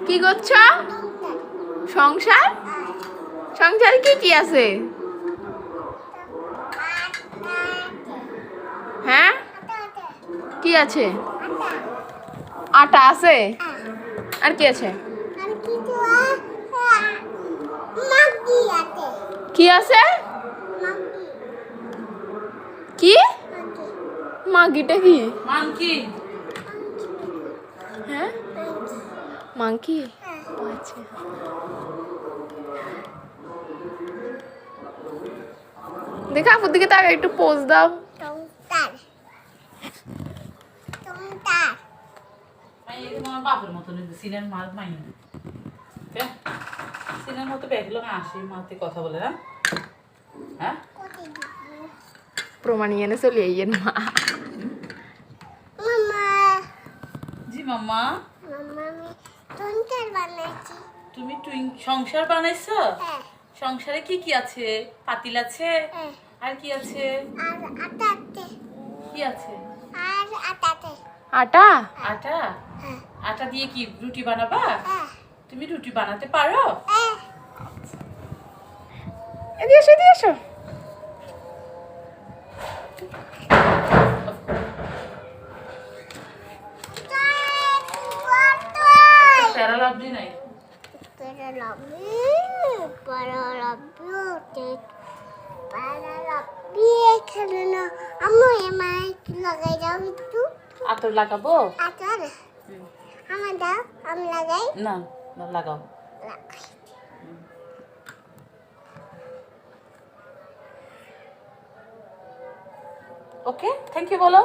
কি করছো? সংসার? সংসারে কি কি আছে? হ্যাঁ, কি আছে? আটা আছে। আর কি আছে? কি আছে? কি? মাগিটা কি? মাংকি। হ্যাঁ, মাংকি। আচ্ছা, দেখা আপুর দিকে তাকে একটু পোজ দাও। বাপের মতো সিনের মাল মাইন সিনের মতো ব্যাগগুলো আসে মাতে কথা বলে না। হ্যাঁ, প্রমাণ এনে চলে আইয়েন মা। জি মাম্মা। তুমি সংসার বানাইছো? সংসারে কি কি আছে? পাতিল আছে, আর কি আছে? কি আছে? আটা? আটা। আটা দিয়ে কি রুটি বানাবা? তুমি রুটি বানাতে পারো? এদিকে এসো, এদিকে এসো। প্যারা লাভলি নাই। আতর লাগাবো? না, না লাগাও। ওকে, থ্যাংক ইউ বলো।